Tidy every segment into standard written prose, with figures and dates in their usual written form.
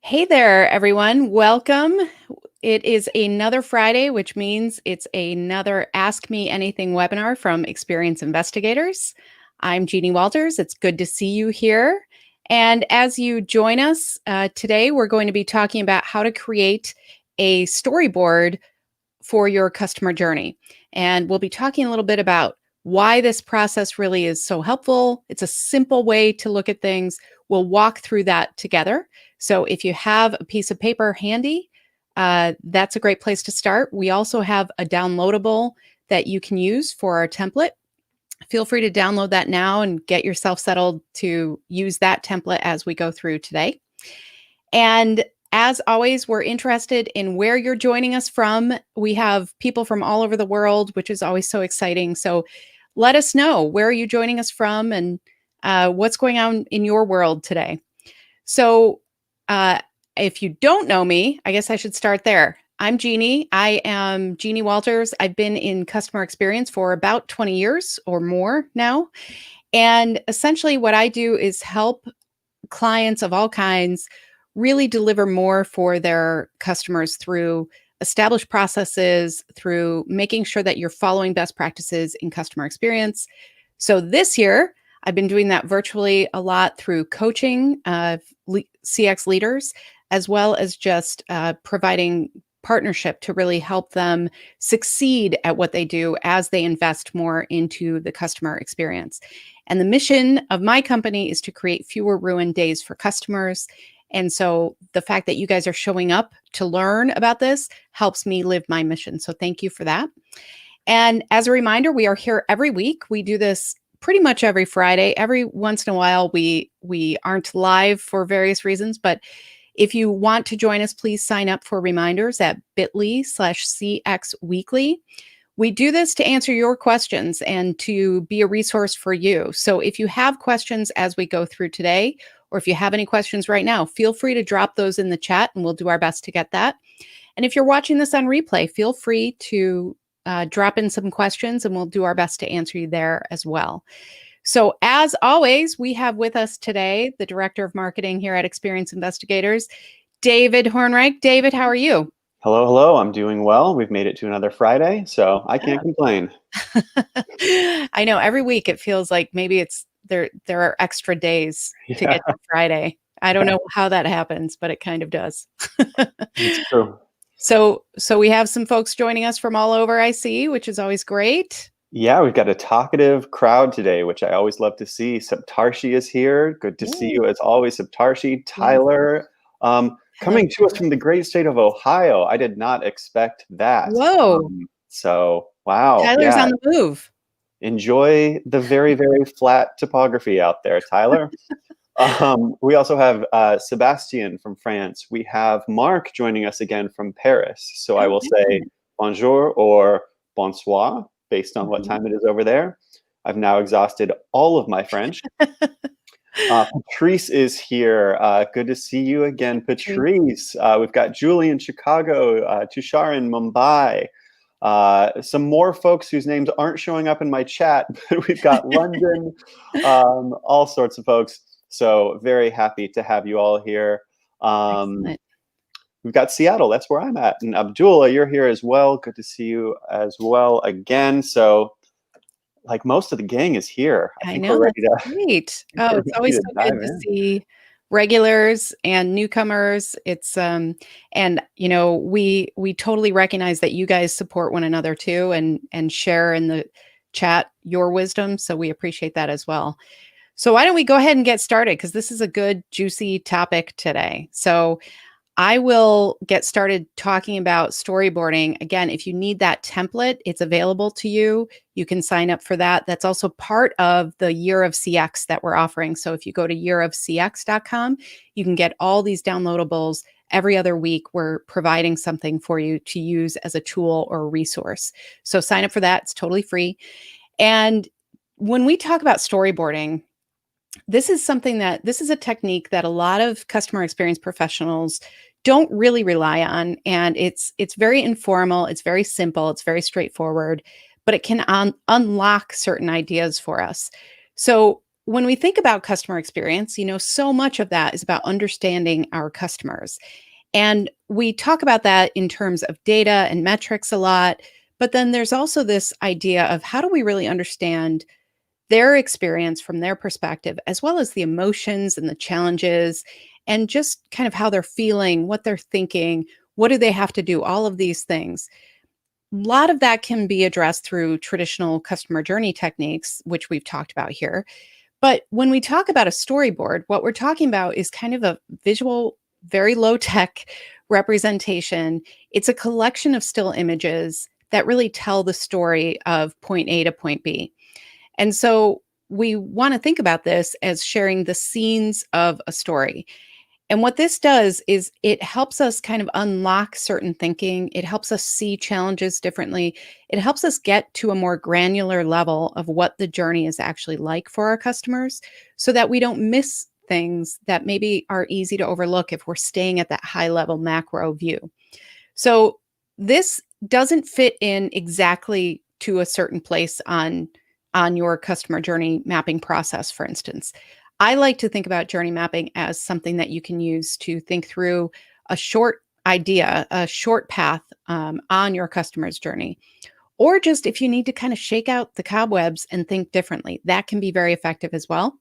Hey there, everyone. Welcome. It is another Friday, which means it's another Ask Me Anything webinar from Experience Investigators. I'm Jeannie Walters. It's good to see you here. And as you join us today, we're going to be talking about how to create a storyboard for your customer journey. And we'll be talking a little bit about why this process really is so helpful. It's a simple way to look at things. We'll walk through that together. So if you have a piece of paper handy, that's a great place to start. We also have a downloadable that you can use for our template. Feel free to download that now and get yourself settled to use that template as we go through today. And as always, we're interested in where you're joining us from. We have people from all over the world, which is always so exciting. So let us know, where are you joining us from and what's going on in your world today. So if you don't know me, I guess I should start there. I'm Jeannie. I am Jeannie Walters. I've been in customer experience for about 20 years or more now. And essentially what I do is help clients of all kinds really deliver more for their customers through established processes, through making sure that you're following best practices in customer experience. So this year, I've been doing that virtually a lot through coaching CX leaders, as well as just providing partnership to really help them succeed at what they do as they invest more into the customer experience. And the mission of my company is to create fewer ruined days for customers. And so the fact that you guys are showing up to learn about this helps me live my mission. So thank you for that. And as a reminder, we are here every week. We do this pretty much every Friday. Every once in a while, we aren't live for various reasons, but if you want to join us, please sign up for reminders at bit.ly/CX Weekly. We do this to answer your questions and to be a resource for you. So if you have questions as we go through today, or if you have any questions right now, feel free to drop those in the chat and we'll do our best to get that. And if you're watching this on replay, feel free to drop in some questions and we'll do our best to answer you there as well. So as always, we have with us today the Director of Marketing here at Experience Investigators, David Hornreich. David, how are you? Hello, hello. I'm doing well. We've made it to another Friday, so I can't complain. I know every week it feels like maybe it's there are extra days to get to Friday. I don't know how that happens, but it kind of does. It's true. So we have some folks joining us from all over, I see, which is always great. Yeah, we've got a talkative crowd today, which I always love to see. Saptarshi is here. Good to see you as always, Saptarshi. Tyler, coming to us from the great state of Ohio. I did not expect that. Whoa. So, wow. Tyler's on the move. Enjoy the very, very flat topography out there, Tyler. We also have Sebastian from France. We have Mark joining us again from Paris. So I will say bonjour or bonsoir, based on what time it is over there. I've now exhausted all of my French. Patrice is here. Good to see you again, Patrice. We've got Julie in Chicago, Tushar in Mumbai. Some more folks whose names aren't showing up in my chat, but we've got London, all sorts of folks. So very happy to have you all here. We've got Seattle, that's where I'm at. And Abdullah, you're here as well. Good to see you as well again. So like most of the gang is here. I know, that's great. Oh, it's always so good to see regulars and newcomers. It's and you know, we totally recognize that you guys support one another too and share in the chat your wisdom. So we appreciate that as well. So why don't we go ahead and get started, because this is a good juicy topic today. So I will get started talking about storyboarding. Again, if you need that template, it's available to you. You can sign up for that. That's also part of the Year of CX that we're offering. So if you go to yearofcx.com, you can get all these downloadables. Every other week, we're providing something for you to use as a tool or a resource. So sign up for that. It's totally free. And when we talk about storyboarding, this is a technique that a lot of customer experience professionals don't really rely on. And it's very informal, it's very simple, it's very straightforward, but it can unlock certain ideas for us. So when we think about customer experience, so much of that is about understanding our customers. And we talk about that in terms of data and metrics a lot. But then there's also this idea of how do we really understand their experience from their perspective, as well as the emotions and the challenges, and just kind of how they're feeling, what they're thinking, what do they have to do, all of these things. A lot of that can be addressed through traditional customer journey techniques, which we've talked about here. But when we talk about a storyboard, what we're talking about is kind of a visual, very low tech representation. It's a collection of still images that really tell the story of point A to point B. And so we want to think about this as sharing the scenes of a story. And what this does is it helps us kind of unlock certain thinking. It helps us see challenges differently. It helps us get to a more granular level of what the journey is actually like for our customers so that we don't miss things that maybe are easy to overlook if we're staying at that high level macro view. So this doesn't fit in exactly to a certain place on your customer journey mapping process, for instance. I like to think about journey mapping as something that you can use to think through a short idea, a short path on your customer's journey. Or just if you need to kind of shake out the cobwebs and think differently, that can be very effective as well.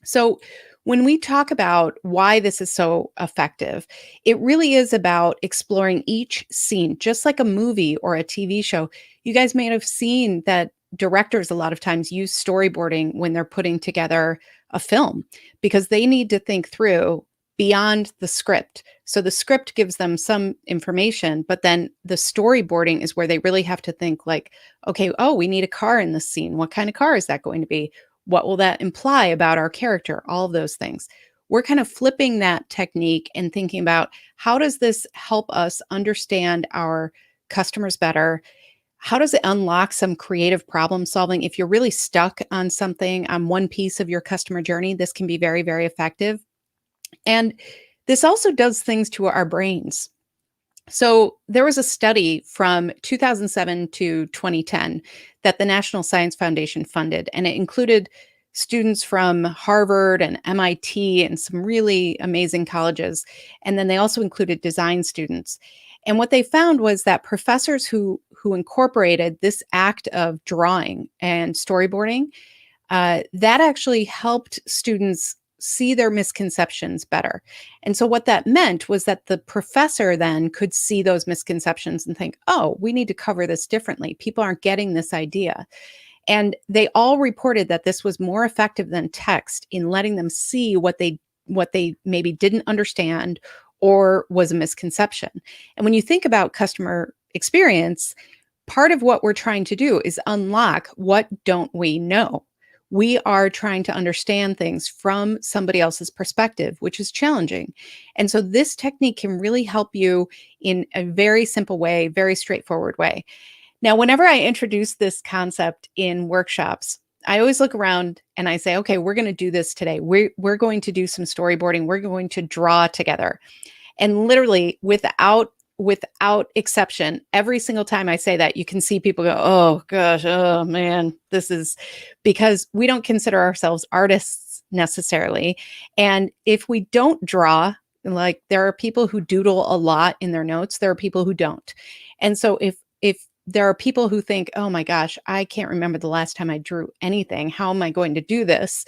So, when we talk about why this is so effective, it really is about exploring each scene, just like a movie or a TV show. You guys may have seen that directors a lot of times use storyboarding when they're putting together a film because they need to think through beyond the script. So the script gives them some information, but then the storyboarding is where they really have to think like, okay, oh, we need a car in this scene. What kind of car is that going to be? What will that imply about our character? All of those things. We're kind of flipping that technique and thinking about how does this help us understand our customers better? How does it unlock some creative problem solving? If you're really stuck on something, on one piece of your customer journey, this can be very, very effective. And this also does things to our brains. So there was a study from 2007 to 2010 that the National Science Foundation funded, and it included students from Harvard and MIT and some really amazing colleges. And then they also included design students. And what they found was that professors who incorporated this act of drawing and storyboarding, that actually helped students see their misconceptions better. And so what that meant was that the professor then could see those misconceptions and think, oh, we need to cover this differently. People aren't getting this idea. And they all reported that this was more effective than text in letting them see what they maybe didn't understand or was a misconception. And when you think about customer experience, part of what we're trying to do is unlock what don't we know. We are trying to understand things from somebody else's perspective, which is challenging. And so this technique can really help you in a very simple way, very straightforward way. Now, whenever I introduce this concept in workshops, I always look around and I say, okay, we're going to do this today. We're going to do some storyboarding. We're going to draw together. And literally without exception, every single time I say that, you can see people go, oh gosh, oh man, this is because we don't consider ourselves artists necessarily. And if we don't draw, like there are people who doodle a lot in their notes, there are people who don't. And so if there are people who think, oh my gosh, I can't remember the last time I drew anything. How am I going to do this?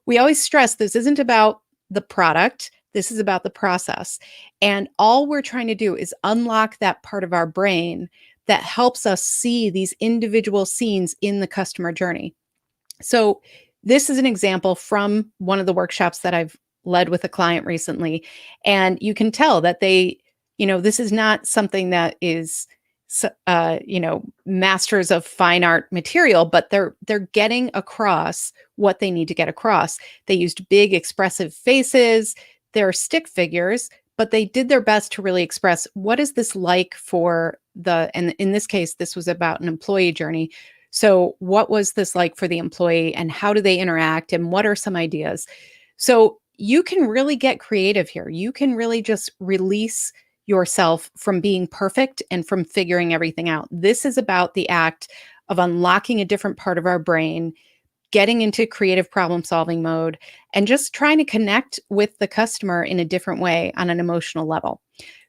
We always stress this isn't about the product. This is about the process. And all we're trying to do is unlock that part of our brain that helps us see these individual scenes in the customer journey. So this is an example from one of the workshops that I've led with a client recently. And you can tell that this is not something that is masters of fine art material, but they're getting across what they need to get across. They used big expressive faces. They're stick figures, but they did their best to really express what is this like and in this case, this was about an employee journey. So what was this like for the employee and how do they interact and what are some ideas? So you can really get creative here. You can really just release yourself from being perfect and from figuring everything out. This is about the act of unlocking a different part of our brain, getting into creative problem solving mode, and just trying to connect with the customer in a different way on an emotional level.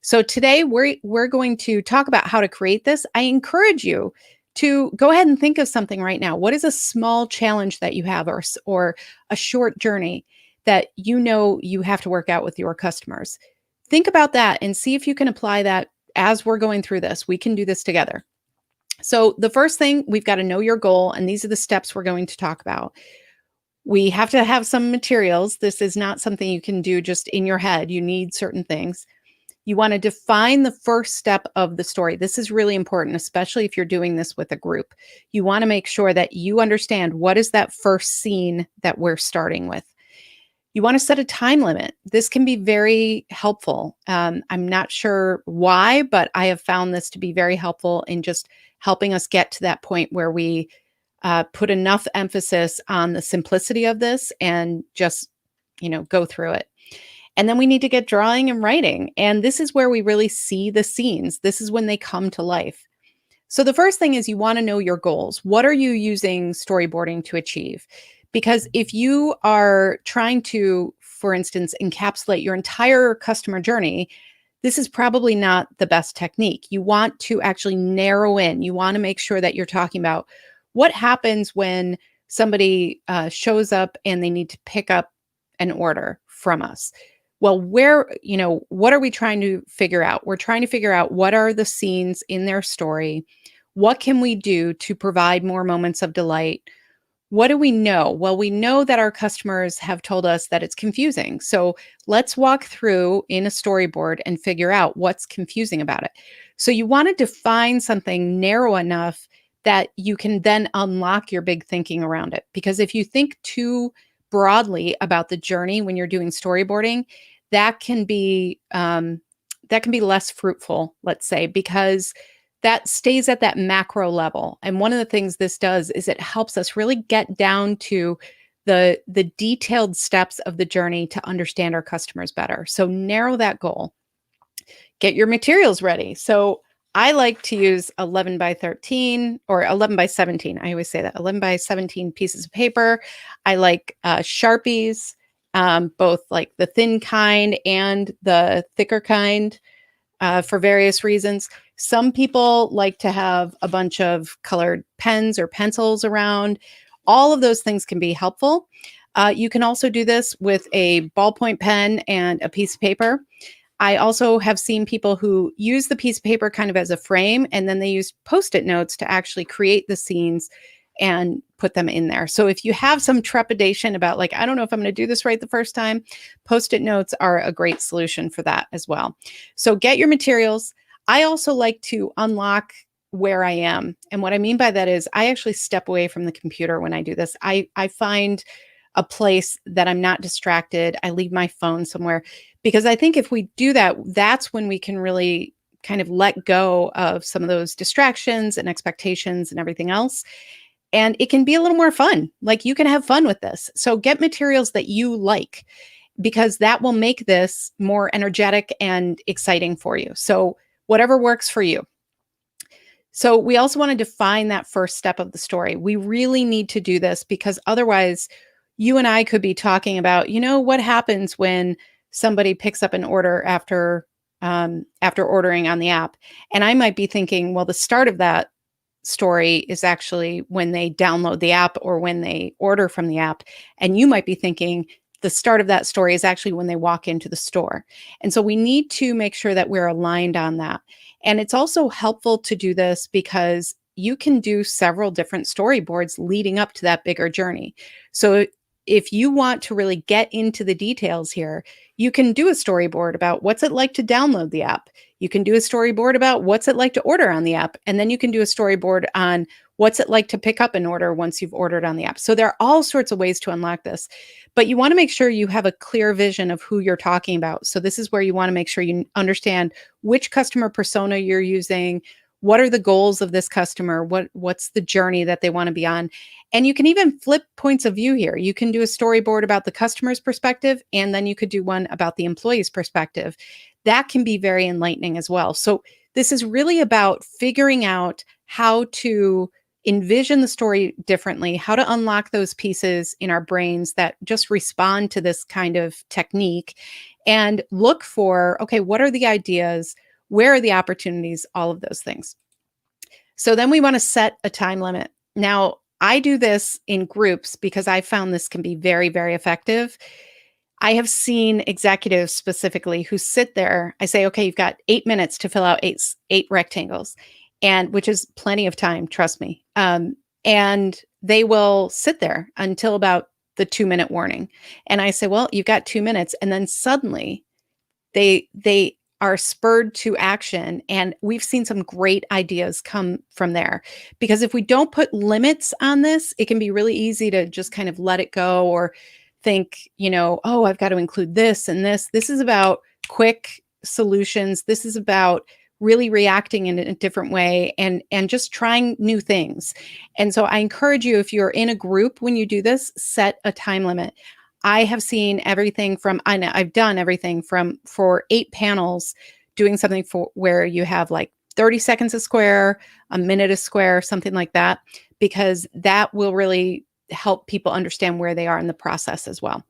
So today we're going to talk about how to create this. I encourage you to go ahead and think of something right now. What is a small challenge that you have, or a short journey that you know you have to work out with your customers? Think about that and see if you can apply that as we're going through this. We can do this together. So the first thing, we've got to know your goal, and these are the steps we're going to talk about. We have to have some materials. This is not something you can do just in your head. You need certain things. You want to define the first step of the story. This is really important, especially if you're doing this with a group. You want to make sure that you understand what is that first scene that we're starting with. You want to set a time limit. This can be very helpful. I'm not sure why, but I have found this to be very helpful in just helping us get to that point where we put enough emphasis on the simplicity of this and just, go through it. And then we need to get drawing and writing. And this is where we really see the scenes. This is when they come to life. So the first thing is you want to know your goals. What are you using storyboarding to achieve? Because if you are trying to, for instance, encapsulate your entire customer journey, this is probably not the best technique. You want to actually narrow in. You want to make sure that you're talking about what happens when somebody shows up and they need to pick up an order from us. Well, what are we trying to figure out? We're trying to figure out what are the scenes in their story? What can we do to provide more moments of delight? What do we know? Well, we know that our customers have told us that it's confusing. So let's walk through in a storyboard and figure out what's confusing about it. So you want to define something narrow enough that you can then unlock your big thinking around it. Because if you think too broadly about the journey when you're doing storyboarding, that can be less fruitful, let's say, because that stays at that macro level. And one of the things this does is it helps us really get down to the detailed steps of the journey to understand our customers better. So narrow that goal. Get your materials ready. So I like to use 11 by 13 or 11 by 17. I always say that 11 by 17 pieces of paper. I like Sharpies, both like the thin kind and the thicker kind. For various reasons. Some people like to have a bunch of colored pens or pencils around. All of those things can be helpful. You can also do this with a ballpoint pen and a piece of paper. I also have seen people who use the piece of paper kind of as a frame, and then they use Post-it notes to actually create the scenes and put them in there. So if you have some trepidation about like, I don't know if I'm going to do this right the first time, Post-it notes are a great solution for that as well. So get your materials. I also like to unlock where I am. And what I mean by that is I actually step away from the computer when I do this. I find a place that I'm not distracted. I leave my phone somewhere because I think if we do that, that's when we can really kind of let go of some of those distractions and expectations and everything else. And it can be a little more fun. Like you can have fun with this. So get materials that you like because that will make this more energetic and exciting for you. So whatever works for you. So we also want to define that first step of the story. We really need to do this because otherwise you and I could be talking about, what happens when somebody picks up an order after ordering on the app. And I might be thinking, well, the start of that story is actually when they download the app or when they order from the app. And you might be thinking the start of that story is actually when they walk into the store. And so we need to make sure that we're aligned on that. And it's also helpful to do this because you can do several different storyboards leading up to that bigger journey. So if you want to really get into the details here, you can do a storyboard about what's it like to download the app. You can do a storyboard about what's it like to order on the app. And then you can do a storyboard on what's it like to pick up an order once you've ordered on the app. So there are all sorts of ways to unlock this, but you want to make sure you have a clear vision of who you're talking about. So this is where you want to make sure you understand which customer persona you're using. What are the goals of this customer? What's the journey that they want to be on? And you can even flip points of view here. You can do a storyboard about the customer's perspective, and then you could do one about the employee's perspective. That can be very enlightening as well. So this is really about figuring out how to envision the story differently, how to unlock those pieces in our brains that just respond to this kind of technique, and look for, okay, what are the ideas? Where are the opportunities? All of those things. So then we want to set a time limit. Now, I do this in groups because I found this can be very, very effective. I have seen executives specifically who sit there. I say, okay, you've got 8 minutes to fill out eight rectangles, and which is plenty of time, trust me. And they will sit there until about the 2 minute warning. And I say, well, you've got 2 minutes. And then suddenly they are spurred to action, and we've seen some great ideas come from there. Because if we don't put limits on this, it can be really easy to just kind of let it go, or think, oh, I've got to include this and this. This is about quick solutions. This is about really reacting in a different way, and just trying new things. And so I encourage you, if you're in a group, when you do this, set a time limit. I have seen everything from, I know I've done everything from, for 8 panels, doing something for where you have like 30 seconds a square, a minute a square, something like that, because that will really help people understand where they are in the process as well.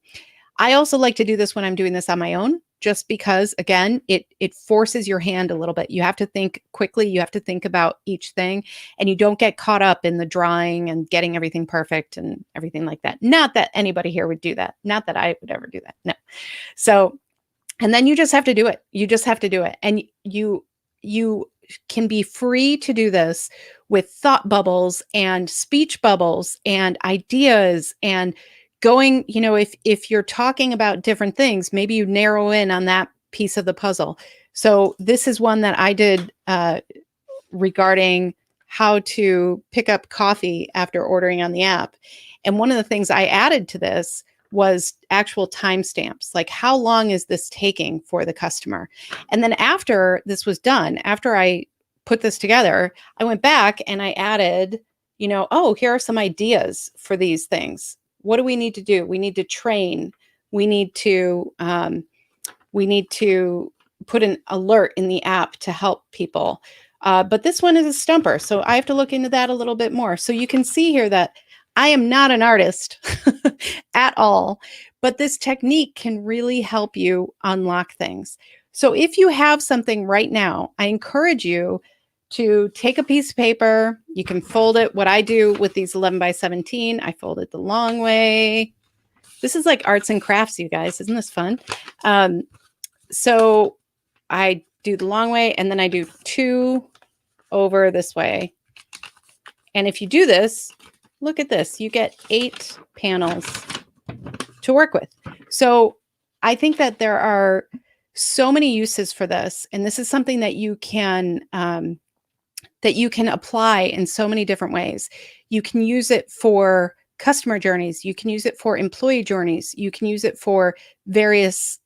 I also like to do this when I'm doing this on my own, just because, again, it forces your hand a little bit. You have to think quickly. You have to think about each thing, and you don't get caught up in the drawing and getting everything perfect and everything like that. Not that anybody here would do that. Not that I would ever do that. No. So, and then you just have to do it. You just have to do it. And you can be free to do this with thought bubbles and speech bubbles and ideas, and going, if you're talking about different things, maybe you narrow in on that piece of the puzzle. So this is one that I did regarding how to pick up coffee after ordering on the app. And one of the things I added to this was actual timestamps, like how long is this taking for the customer? And then after this was done, after I put this together, I went back and I added, oh, here are some ideas for these things. What do we need to do? We need to train. We need to put an alert in the app to help people. But this one is a stumper, so I have to look into that a little bit more. So you can see here that I am not an artist at all, but this technique can really help you unlock things. So if you have something right now, I encourage you to take a piece of paper. You can fold it. What I do with these 11 by 17, I fold it the long way. This is like arts and crafts, you guys. Isn't this fun? So I do the long way, and then I do 2 over this way. And if you do this, look at this. You get 8 panels to work with. So I think that there are so many uses for this, and this is something that you can apply in so many different ways. You can use it for customer journeys. You can use it for employee journeys. You can use it for various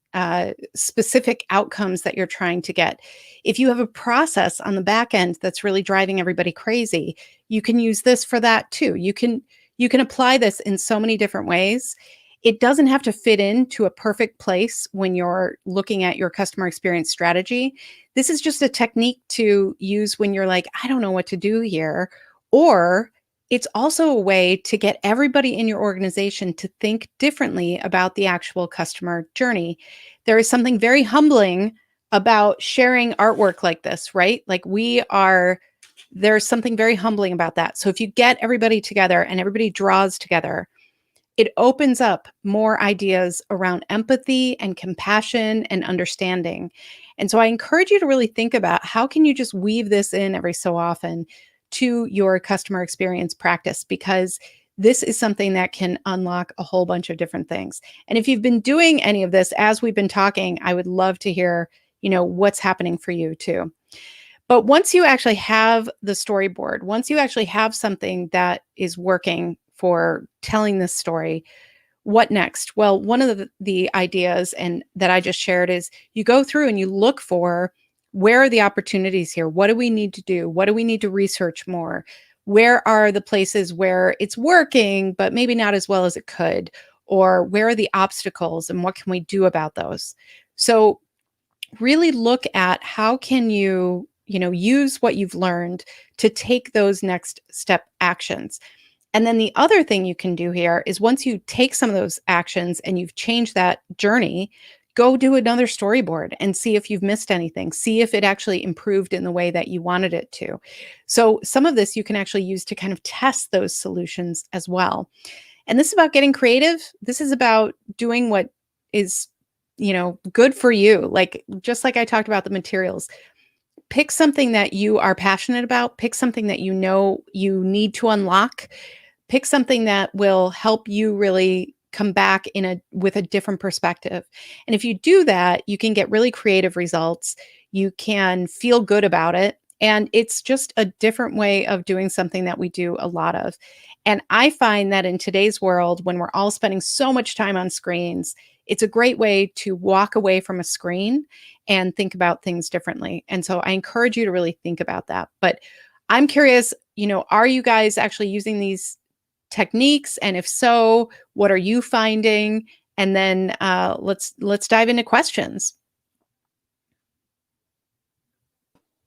specific outcomes that you're trying to get. If you have a process on the back end that's really driving everybody crazy, you can use this for that too. You can apply this in so many different ways. It doesn't have to fit into a perfect place when you're looking at your customer experience strategy. This is just a technique to use when you're like, I don't know what to do here. Or it's also a way to get everybody in your organization to think differently about the actual customer journey. There is something very humbling about sharing artwork like this, right? Like there's something very humbling about that. So if you get everybody together and everybody draws together, it opens up more ideas around empathy and compassion and understanding. And so I encourage you to really think about, how can you just weave this in every so often to your customer experience practice, because this is something that can unlock a whole bunch of different things. And if you've been doing any of this as we've been talking, I would love to hear, what's happening for you too. But once you actually have the storyboard, once you actually have something that is working for telling this story, what next? Well, one of the ideas and that I just shared is you go through and you look for, where are the opportunities here? What do we need to do? What do we need to research more? Where are the places where it's working, but maybe not as well as it could? Or where are the obstacles and what can we do about those? So really look at, how can you, use what you've learned to take those next step actions. And then the other thing you can do here is once you take some of those actions and you've changed that journey, go do another storyboard and see if you've missed anything. See if it actually improved in the way that you wanted it to. So some of this you can actually use to kind of test those solutions as well. And this is about getting creative. This is about doing what is, good for you. Like, just like I talked about the materials, pick something that you are passionate about, pick something that you know you need to unlock, pick something that will help you really come back with a different perspective. And if you do that, you can get really creative results. You can feel good about it. And it's just a different way of doing something that we do a lot of. And I find that in today's world, when we're all spending so much time on screens, it's a great way to walk away from a screen and think about things differently. And so I encourage you to really think about that. But I'm curious, are you guys actually using these techniques? And if so, what are you finding? And then let's dive into questions.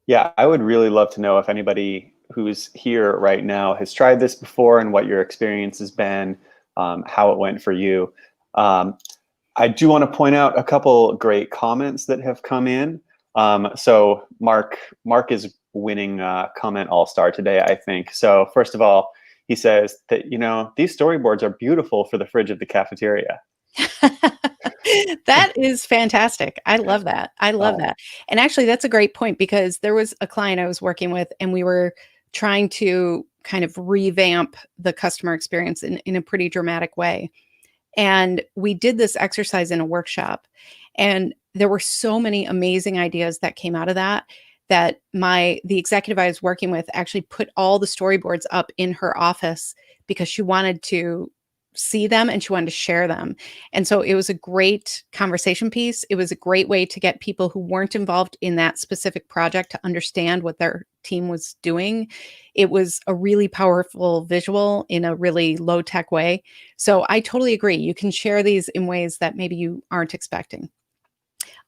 Yeah, I would really love to know if anybody who's here right now has tried this before and what your experience has been, how it went for you. I do want to point out a couple great comments that have come in. So Mark is winning comment all-star today, I think. So first of all, he says that, these storyboards are beautiful for the fridge of the cafeteria. That is fantastic. I love that. I love that. And actually, that's a great point, because there was a client I was working with, and we were trying to kind of revamp the customer experience in a pretty dramatic way. And we did this exercise in a workshop, and there were so many amazing ideas that came out of that, that the executive I was working with actually put all the storyboards up in her office because she wanted to see them and she wanted to share them. And so it was a great conversation piece. It was a great way to get people who weren't involved in that specific project to understand what their team was doing. It was a really powerful visual in a really low tech way. So I totally agree. You can share these in ways that maybe you aren't expecting.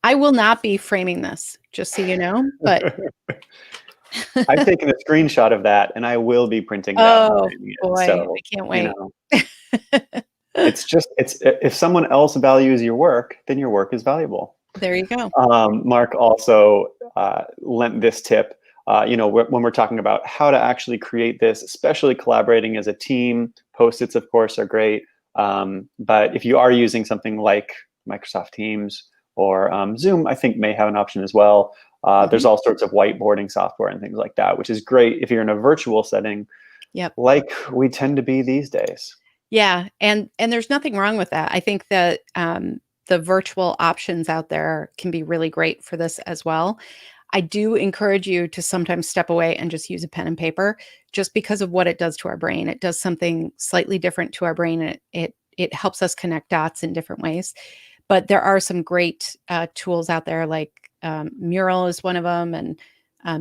I will not be framing this, just so you know, but I've taken a screenshot of that, and I will be printing it out and oh framing it. boy, So, I can't wait. it's if someone else values your work, then your work is valuable. There you go. Mark also lent this tip. When we're talking about how to actually create this, especially collaborating as a team, Post-its, of course, are great. But if you are using something like Microsoft Teams or Zoom, I think may have an option as well. There's all sorts of whiteboarding software and things like that, which is great if you're in a virtual setting, like we tend to be these days. Yeah, and there's nothing wrong with that. I think that the virtual options out there can be really great for this as well. I do encourage you to sometimes step away and just use a pen and paper, just because of what it does to our brain. It does something slightly different to our brain, and it helps us connect dots in different ways. But there are some great tools out there, like Mural is one of them, and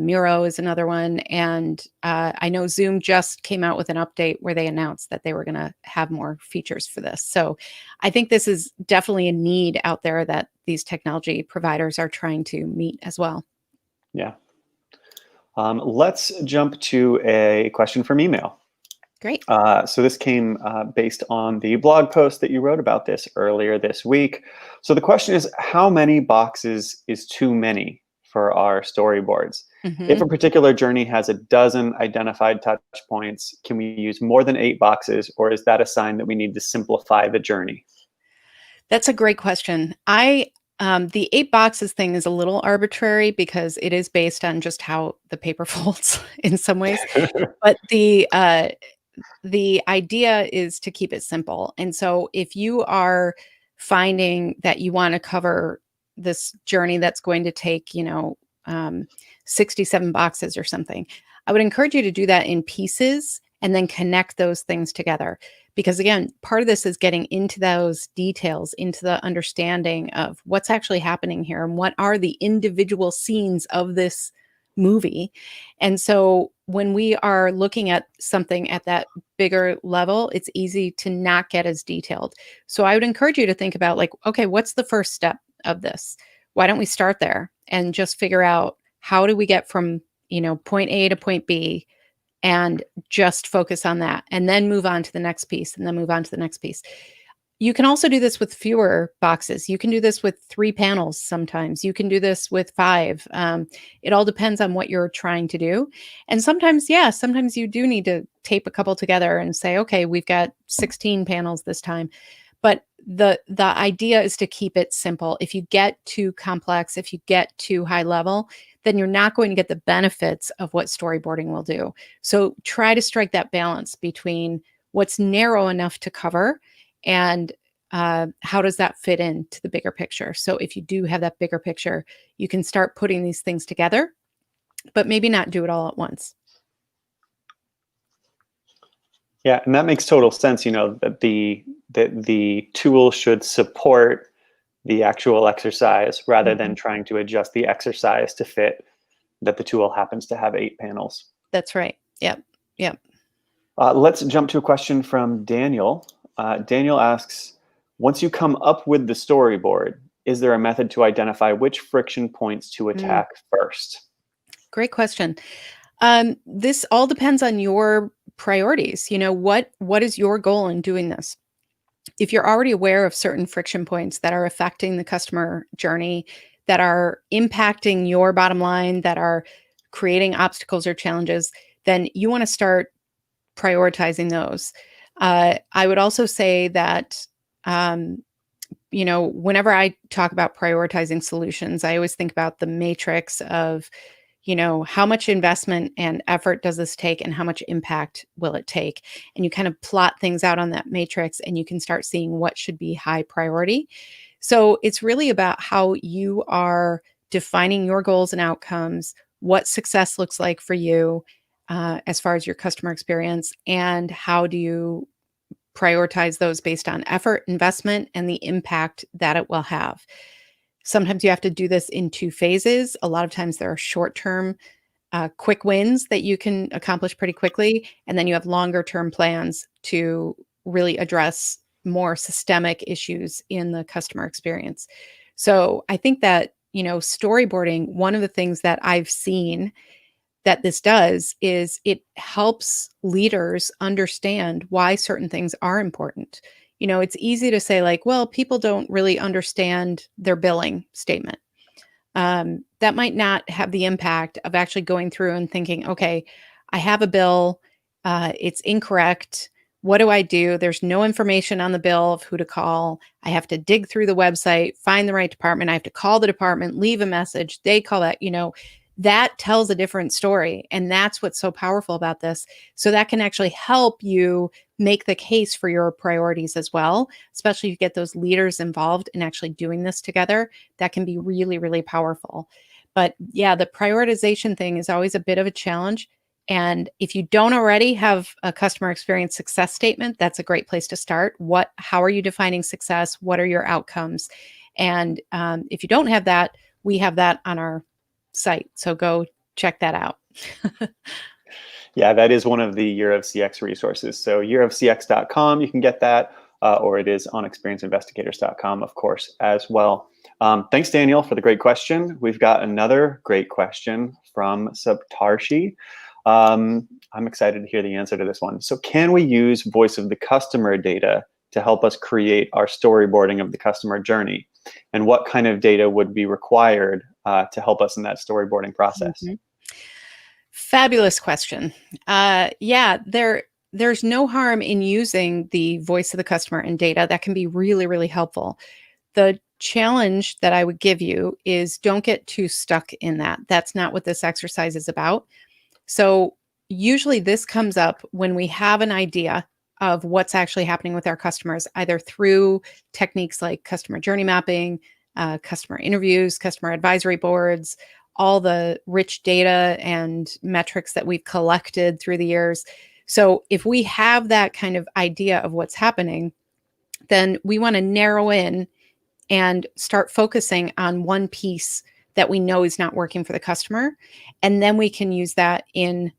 Miro is another one. And I know Zoom just came out with an update where they announced that they were going to have more features for this. So I think this is definitely a need out there that these technology providers are trying to meet as well. Yeah. Let's jump to a question from email. Great. So this came based on the blog post that you wrote about this earlier this week. So the question is, how many boxes is too many for our storyboards? If a particular journey has a dozen identified touch points, can we use more than 8 boxes, or is that a sign that we need to simplify the journey? That's a great question. The 8 boxes thing is a little arbitrary because it is based on just how the paper folds in some ways. But the idea is to keep it simple. And so if you are finding that you want to cover this journey that's going to take, 67 boxes or something, I would encourage you to do that in pieces and then connect those things together. Because again, part of this is getting into those details, into the understanding of what's actually happening here and what are the individual scenes of this movie. And so when we are looking at something at that bigger level, it's easy to not get as detailed. So I would encourage you to think about, like, okay, what's the first step of this? Why don't we start there and just figure out how do we get from, point A to point B, and just focus on that, and then move on to the next piece, and then move on to the next piece. You can also do this with fewer boxes. You can do this with 3 panels sometimes. You can do this with 5. It all depends on what you're trying to do. And sometimes, yeah, sometimes you do need to tape a couple together and say, okay, we've got 16 panels this time. But the idea is to keep it simple. If you get too complex, if you get too high level, then you're not going to get the benefits of what storyboarding will do. So try to strike that balance between what's narrow enough to cover and how does that fit into the bigger picture. So if you do have that bigger picture, you can start putting these things together, but maybe not do it all at once. Yeah, and that makes total sense. That the tool should support the actual exercise rather than trying to adjust the exercise to fit that the tool happens to have 8 panels. That's right. Yep. Yep. Let's jump to a question from Daniel. Daniel asks, once you come up with the storyboard, is there a method to identify which friction points to attack first? Great question. This all depends on your priorities. What is your goal in doing this? If you're already aware of certain friction points that are affecting the customer journey, that are impacting your bottom line, that are creating obstacles or challenges, then you want to start prioritizing those. I would also say that, whenever I talk about prioritizing solutions, I always think about the matrix of, how much investment and effort does this take and how much impact will it take? And you kind of plot things out on that matrix and you can start seeing what should be high priority. So it's really about how you are defining your goals and outcomes, what success looks like for you as far as your customer experience, and how do you prioritize those based on effort, investment, and the impact that it will have. Sometimes you have to do this in 2 phases. A lot of times there are short-term, quick wins that you can accomplish pretty quickly, and then you have longer-term plans to really address more systemic issues in the customer experience. So I think that, storyboarding, one of the things that I've seen that this does is it helps leaders understand why certain things are important. It's easy to say, like, well, people don't really understand their billing statement. That might not have the impact of actually going through and thinking, okay, I have a bill, it's incorrect. What do I do? There's no information on the bill of who to call. I have to dig through the website, find the right department. I have to call the department, leave a message. They call that, that tells a different story. And that's what's so powerful about this. So that can actually help you make the case for your priorities as well, especially if you get those leaders involved in actually doing this together. That can be really, really powerful. But yeah, the prioritization thing is always a bit of a challenge. And if you don't already have a customer experience success statement, that's a great place to start. How are you defining success? What are your outcomes? And if you don't have that, we have that on our site. So go check that out. Yeah, that is one of the Year of CX resources. So yearofcx.com, you can get that, or it is on experienceinvestigators.com, of course, as well. Thanks, Daniel, for the great question. We've got another great question from Saptarshi. I'm excited to hear the answer to this one. So can we use voice of the customer data to help us create our storyboarding of the customer journey? And what kind of data would be required to help us in that storyboarding process? Mm-hmm. Fabulous question. There's no harm in using the voice of the customer and data. That can be really, really helpful. The challenge that I would give you is don't get too stuck in that. That's not what this exercise is about. So usually this comes up when we have an idea of what's actually happening with our customers, either through techniques like customer journey mapping, customer interviews, customer advisory boards, all the rich data and metrics that we've collected through the years. So if we have that kind of idea of what's happening, then we want to narrow in and start focusing on one piece that we know is not working for the customer. And then we can use that in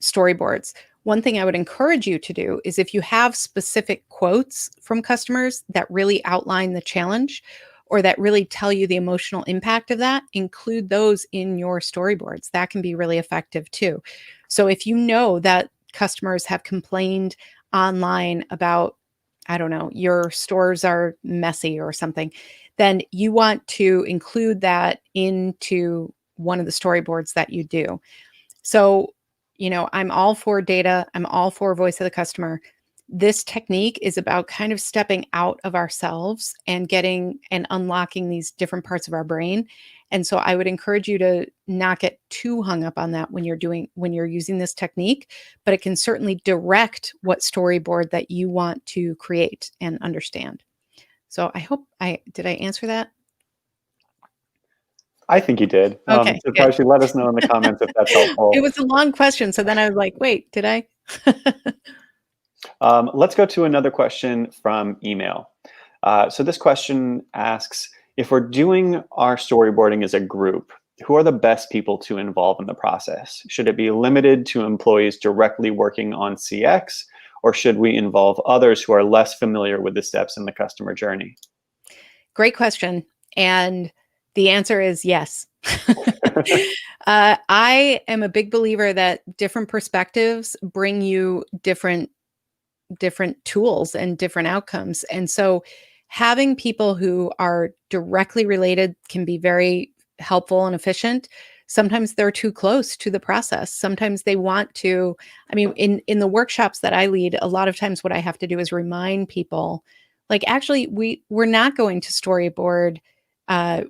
storyboards. One thing I would encourage you to do is if you have specific quotes from customers that really outline the challenge, or that really tell you the emotional impact of that, include those in your storyboards. That can be really effective too. So if you know that customers have complained online about, I don't know, your stores are messy or something, then you want to include that into one of the storyboards that you do. So, I'm all for data, I'm all for voice of the customer. This technique is about kind of stepping out of ourselves and getting and unlocking these different parts of our brain. And so I would encourage you to not get too hung up on that when you're using this technique, but it can certainly direct what storyboard that you want to create and understand. So I hope I did I answer that? I think you did. Okay, So good. probably should let us know in the comments if that's It helpful. was a long question, so then I was like, "Wait, did I?" Let's go to another question from email. So this question asks, if we're doing our storyboarding as a group, who are the best people to involve in the process? Should it be limited to employees directly working on CX, or should we involve others who are less familiar with the steps in the customer journey? Great question, and the answer is yes. I am a big believer that different perspectives bring you different tools and different outcomes. And so having people who are directly related can be very helpful and efficient. Sometimes they're too close to the process. Sometimes they want to, I mean, in the workshops that I lead, a lot of times what I have to do is remind people, like, actually we're not going to storyboard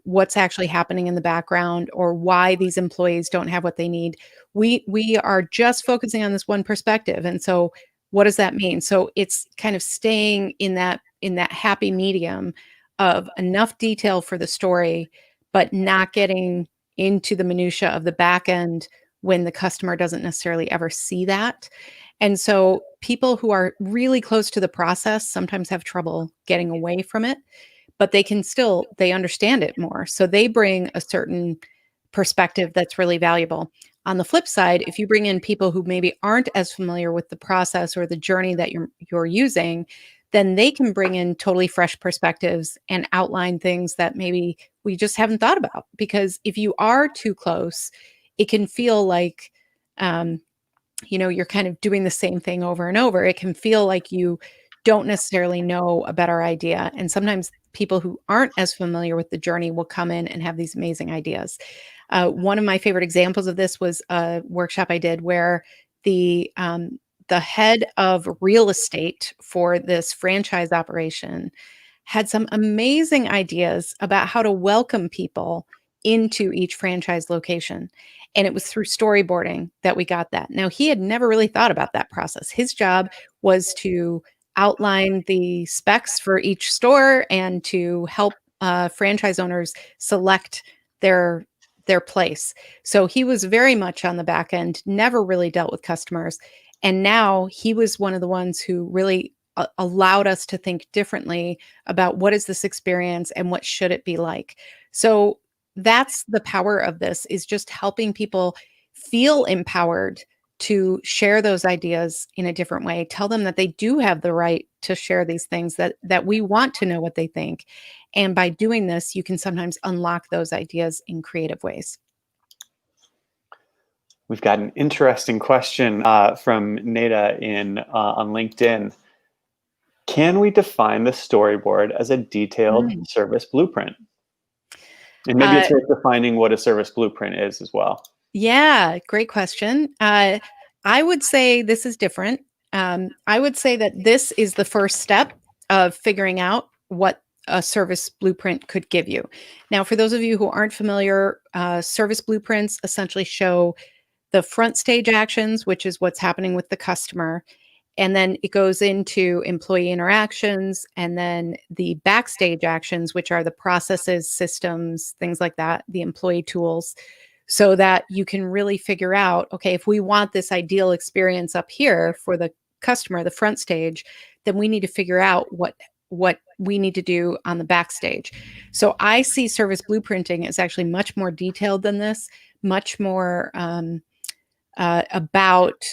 what's actually happening in the background or why these employees don't have what they need. We are just focusing on this one perspective. And so what does that mean? So it's kind of staying in that happy medium of enough detail for the story, but not getting into the minutia of the back end when the customer doesn't necessarily ever see that. And so people who are really close to the process sometimes have trouble getting away from it, but they understand it more. So they bring a certain perspective that's really valuable. On the flip side, if you bring in people who maybe aren't as familiar with the process or the journey that you're using, then they can bring in totally fresh perspectives and outline things that maybe we just haven't thought about. Because if you are too close, it can feel like you're kind of doing the same thing over and over. It can feel like you don't necessarily know a better idea. And sometimes people who aren't as familiar with the journey will come in and have these amazing ideas. One of my favorite examples of this was a workshop I did where the head of real estate for this franchise operation had some amazing ideas about how to welcome people into each franchise location. And it was through storyboarding that we got that. Now, he had never really thought about that process. His job was to outline the specs for each store and to help franchise owners select their their place. So he was very much on the back end, never really dealt with customers. And now he was one of the ones who really allowed us to think differently about what is this experience and what should it be like. So that's the power of this, is just helping people feel empowered to share those ideas in a different way. Tell them that they do have the right to share these things, that we want to know what they think. And by doing this, you can sometimes unlock those ideas in creative ways. We've got an interesting question from Nada on LinkedIn. Can we define the storyboard as a detailed Mm. service blueprint? And maybe Uh, it's worth defining what a service blueprint is as well. yeah, great question. I would say this is different. I would say that this is the first step of figuring out what a service blueprint could give you. Now, for those of you who aren't familiar, service blueprints essentially show the front stage actions, which is what's happening with the customer. And then it goes into employee interactions and then the backstage actions, which are the processes, systems, things like that, the employee tools, so that you can really figure out, okay, if we want this ideal experience up here for the customer, the front stage, then we need to figure out what we need to do on the backstage. So I see service blueprinting as actually much more detailed than this, much more about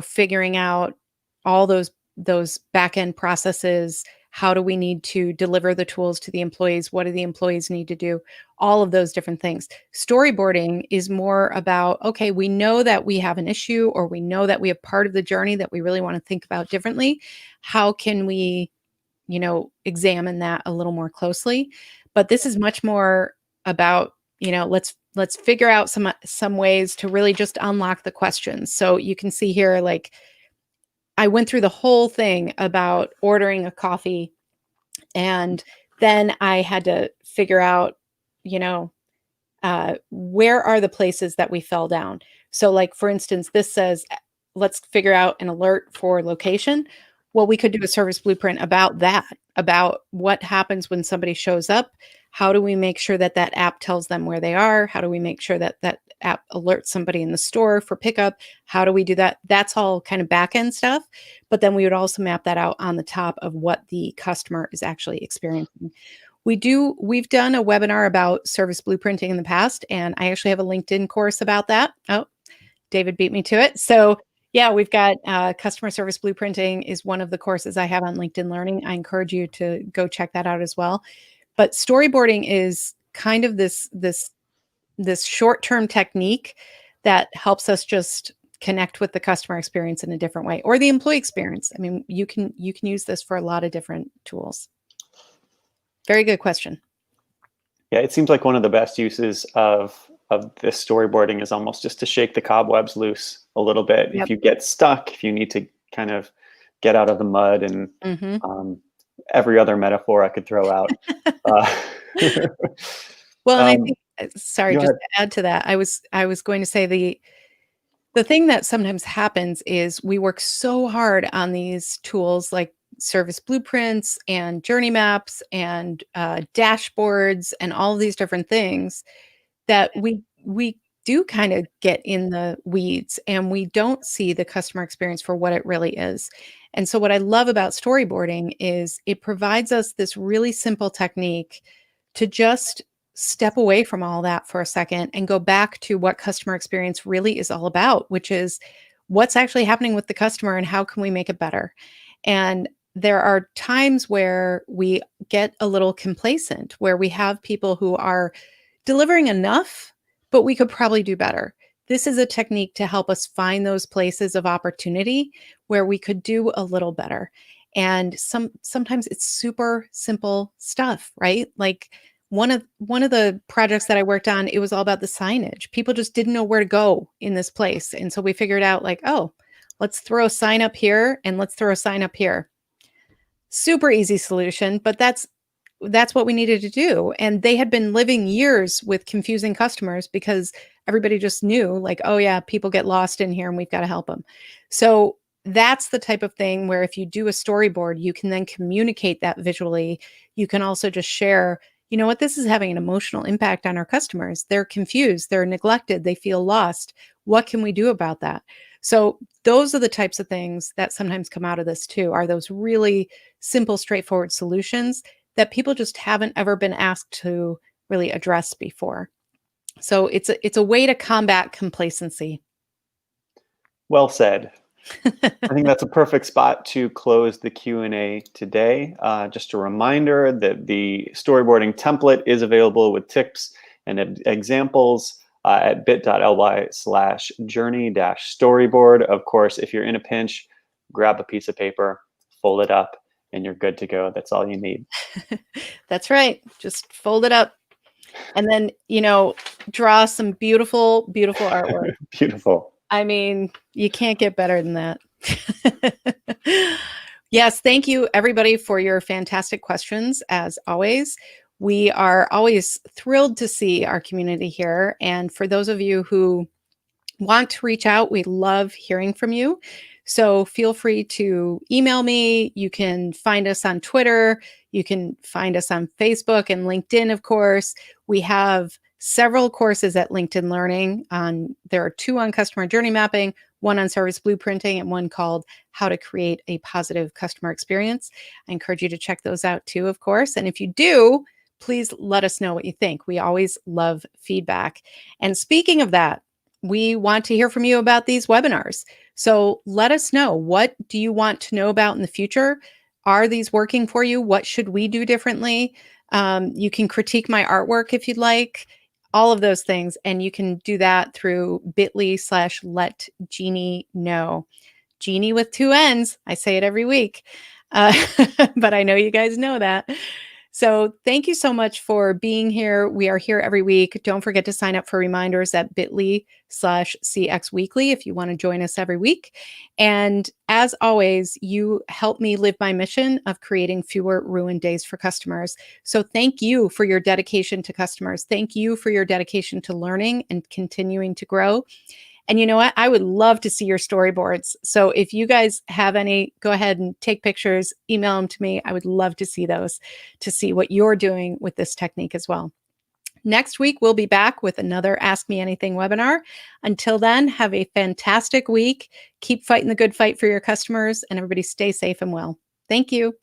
figuring out all those back end processes, How do we need to deliver the tools to the employees? What do the employees need to do? All of those different things. Storyboarding is more about, okay, we know that we have an issue, or we know that we have part of the journey that we really want to think about differently. How can we, examine that a little more closely? But this is much more about, let's figure out some ways to really just unlock the questions. So you can see here, like, I went through the whole thing about ordering a coffee, and then I had to figure out, you know, where are the places that we fell down. So, like, for instance, this says, let's figure out an alert for location. Well, we could do a service blueprint about that, about what happens when somebody shows up. How do we make sure that that app tells them where they are? How do we make sure that that app alerts somebody in the store for pickup? How do we do that? That's all kind of back end stuff. But then we would also map that out on the top of what the customer is actually experiencing. We've done a webinar about service blueprinting in the past, and I actually have a LinkedIn course about that. Oh, David beat me to it. So yeah, we've got customer service blueprinting is one of the courses I have on LinkedIn Learning. I encourage you to go check that out as well. But storyboarding is kind of this short-term technique that helps us just connect with the customer experience in a different way, or the employee experience. I mean, you can use this for a lot of different tools. Very good question. Yeah, it seems like one of the best uses of this storyboarding is almost just to shake the cobwebs loose a little bit. Yep. If you get stuck, if you need to kind of get out of the mud, and every other metaphor I could throw out. Well, and I think, sorry, Go just ahead. to add to that, I was going to say the thing that sometimes happens is we work so hard on these tools like service blueprints and journey maps and dashboards and all of these different things that we do kind of get in the weeds, and we don't see the customer experience for what it really is. And so what I love about storyboarding is it provides us this really simple technique to just step away from all that for a second and go back to what customer experience really is all about, which is what's actually happening with the customer and how can we make it better. And there are times where we get a little complacent, where we have people who are delivering enough, but we could probably do better. This is a technique to help us find those places of opportunity where we could do a little better. And sometimes it's super simple stuff, right? Like one of the projects that I worked on, it was all about the signage. People just didn't know where to go in this place. And so we figured out, like, oh, let's throw a sign up here and let's throw a sign up here. Super easy solution, but that's what we needed to do. And they had been living years with confusing customers because everybody just knew, like, oh yeah, people get lost in here and we've got to help them. So that's the type of thing where if you do a storyboard, you can then communicate that visually. You can also just share, you know what, this is having an emotional impact on our customers. They're confused, they're neglected, they feel lost. What can we do about that? So those are the types of things that sometimes come out of this too, are those really simple, straightforward solutions that people just haven't ever been asked to really address before. So it's a way to combat complacency. Well said. I think that's a perfect spot to close the Q&A today. Just a reminder that the storyboarding template is available with tips and examples at bit.ly/journey-storyboard. Of course, if you're in a pinch, grab a piece of paper, fold it up, and you're good to go. That's all you need. That's right. Just fold it up and then, draw some beautiful, beautiful artwork. Beautiful. I mean, you can't get better than that. Yes, thank you everybody for your fantastic questions. As always, we are always thrilled to see our community here. And for those of you who want to reach out, we love hearing from you. So feel free to email me. You can find us on Twitter. You can find us on Facebook and LinkedIn, of course. We have several courses at LinkedIn Learning. There are 2 on customer journey mapping, 1 on service blueprinting, and 1 called How to Create a Positive Customer Experience. I encourage you to check those out too, of course. And if you do, please let us know what you think. We always love feedback. And speaking of that, we want to hear from you about these webinars. So let us know, what do you want to know about in the future? Are these working for you? What should we do differently? You can critique my artwork if you'd like, all of those things. And you can do that through bit.ly/let Jeannie know. Jeannie with two N's. I say it every week, uh, but I know you guys know that. So thank you so much for being here. We are here every week. Don't forget to sign up for reminders at bit.ly/CX Weekly if you want to join us every week. And as always, you help me live my mission of creating fewer ruined days for customers. So thank you for your dedication to customers. Thank you for your dedication to learning and continuing to grow. And you know what? I would love to see your storyboards. So if you guys have any, go ahead and take pictures, email them to me. I would love to see those, to see what you're doing with this technique as well. Next week, we'll be back with another Ask Me Anything webinar. Until then, have a fantastic week. Keep fighting the good fight for your customers, and everybody stay safe and well. Thank you.